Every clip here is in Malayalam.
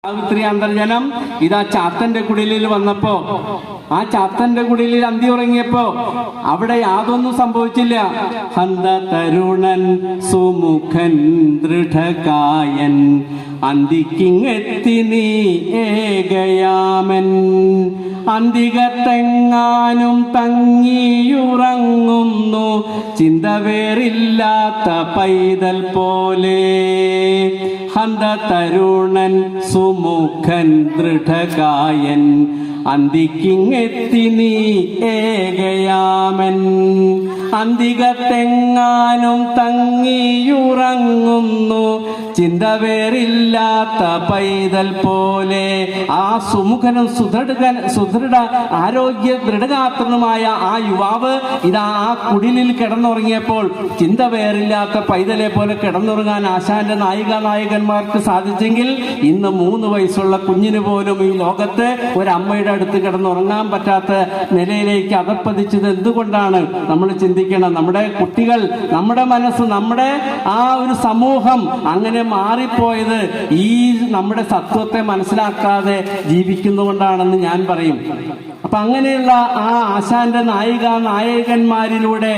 സാവിത്രി അന്തർജനം ഇതാ ചാത്തന്റെ കുടിലിൽ വന്നപ്പോ, ആ ചാത്തന്റെ കുടിലിൽ അന്തി ഉറങ്ങിയപ്പോ അവിടെ യാതൊന്നും സംഭവിച്ചില്ല. ഹന്ത തരുണൻ സുമുഖൻ ദൃഢകായൻ അന്തിക്കിങ്ങെത്തി നീ ഏകയാമൻ. അന്തികത്തെങ്ങാനും തങ്ങിയുറങ്ങുന്നു ചിന്ത വേറില്ലാത്ത പൈതൽ പോലെ. ഹന്ത തരുണൻ സുമുഖൻ ദൃഢകായൻ അന്തിക്കിങ്ങെത്തി നീ ഏകയാമൻ. അന്തികത്തെങ്ങാനും തങ്ങിയുറങ്ങുന്നു ചിന്ത വേറില്ലാത്ത പൈതൽ പോലെ. ആ സുമുഖനും സുദൃഢ ആരോഗ്യ ദൃഢഗാത്രനുമായ ആ യുവാവ് ഇതാ ആ കുടിലിൽ കിടന്നുറങ്ങിയപ്പോൾ ചിന്ത വേറില്ലാത്ത പൈതലെ പോലെ കിടന്നുറങ്ങാൻ ആശാന്റെ നായികന്മാർക്ക് സാധിച്ചെങ്കിൽ ഇന്ന് 3 വയസ്സുള്ള കുഞ്ഞിന് പോലും ഈ ലോകത്ത് ഒരമ്മയുടെ അടുത്ത് കിടന്നുറങ്ങാൻ പറ്റാത്ത നിലയിലേക്ക് അധപ്പതിച്ചത് എന്തുകൊണ്ടാണ് നമ്മൾ ചിന്തിക്കണം. നമ്മുടെ കുട്ടികൾ, നമ്മുടെ മനസ്സ്, നമ്മുടെ ആ ഒരു സമൂഹം അങ്ങനെ മാറിപ്പോയത് ഈ നമ്മുടെ സത്വത്തെ മനസ്സിലാക്കാതെ ജീവിക്കുന്നതുകൊണ്ടാണെന്ന് ഞാൻ പറയും. അപ്പൊ അങ്ങനെയുള്ള ആ ആശാന്റെ നായകന്മാരിലൂടെ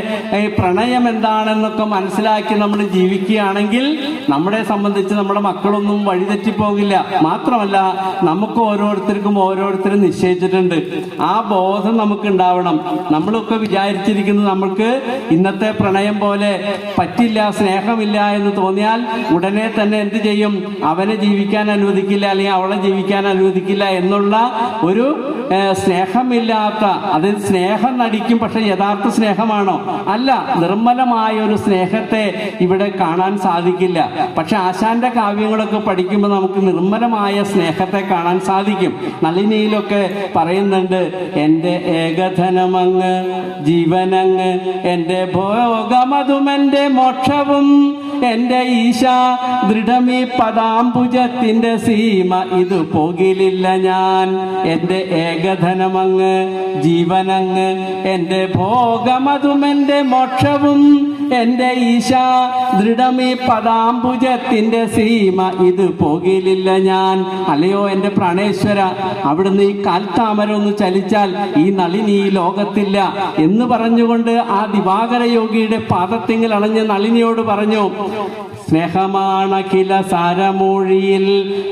പ്രണയം എന്താണെന്നൊക്കെ മനസ്സിലാക്കി നമ്മൾ ജീവിക്കുകയാണെങ്കിൽ നമ്മളെ സംബന്ധിച്ച് നമ്മുടെ മക്കളൊന്നും വഴിതെറ്റിപ്പോകില്ല. മാത്രമല്ല, നമുക്ക് ഓരോരുത്തരും നിശ്ചയിച്ചിട്ടുണ്ട്. ആ ബോധം നമുക്ക് ഉണ്ടാവണം. നമ്മളൊക്കെ വിചാരിച്ചിരിക്കുന്നത് നമുക്ക് ഇന്നത്തെ പ്രണയം പോലെ പറ്റില്ല, സ്നേഹമില്ല എന്ന് തോന്നിയാൽ ഉടനെ തന്നെ എന്ത് ചെയ്യും? അവനെ ജീവിക്കാൻ അനുവദിക്കില്ല, അല്ലെങ്കിൽ അവളെ ജീവിക്കാൻ അനുവദിക്കില്ല എന്നുള്ള ഒരു സ്നേഹമില്ലാത്ത, അത് സ്നേഹം നടിക്കും, പക്ഷെ യഥാർത്ഥ സ്നേഹമാണോ? അല്ല. നിർമ്മലമായ ഒരു സ്നേഹത്തെ ഇവിടെ കാണാൻ സാധിക്കില്ല. പക്ഷെ ആശാന്റെ കാവ്യങ്ങളൊക്കെ പഠിക്കുമ്പോൾ നമുക്ക് നിർമ്മലമായ സ്നേഹത്തെ കാണാൻ സാധിക്കും. നളിനിയിലൊക്കെ പറയുന്നുണ്ട്, എൻ്റെ ഏകധനമങ്ങ് ജീവനങ്ങ്, എൻ്റെ ഭോഗമതും എൻ്റെ മോക്ഷവും, എൻ്റെ ഈശ ദൃഢമീ പദാംബുജത്തിന്റെ സീമ ഇത് പോകിലില്ല ഞാൻ. എൻ്റെ ഏകധനമങ്ങ് ജീവനങ്ങ്, എൻ്റെ ഭോഗമതും എൻ്റെ മോക്ഷവും, എൻ്റെ ഈശ ദൃഢമീ പദാംബുജത്തിന്റെ സീമ ഇത് പോകിലില്ല ഞാൻ. അല്ലയോ എൻ്റെ പ്രാണേശ്വര, അവിടുന്ന് ഈ കാൽത്താമര ഒന്ന് ചലിച്ചാൽ ഈ നളിനി ഈ ലോകത്തില്ല എന്ന് പറഞ്ഞുകൊണ്ട് ആ ദിവാകര യോഗിയുടെ പാദത്തിങ്കിൽ അണഞ്ഞ നളിനിയോട് പറഞ്ഞു, സ്നേഹമാണഖില സാരമൂഴിയിൽ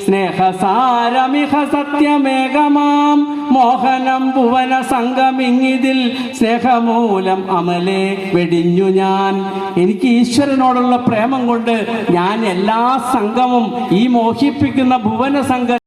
സ്നേഹസാരമിഹ സത്യമേകമാം, മോഹനം ഭുവന സംഗമിങ്ങിതിൽ സ്നേഹമൂലം അമലേ വെടിഞ്ഞു ഞാൻ. എനിക്ക് ഈശ്വരനോടുള്ള പ്രേമം കൊണ്ട് ഞാൻ എല്ലാ സംഘവും ഈ മോഹിപ്പിക്കുന്ന ഭുവന സംഘ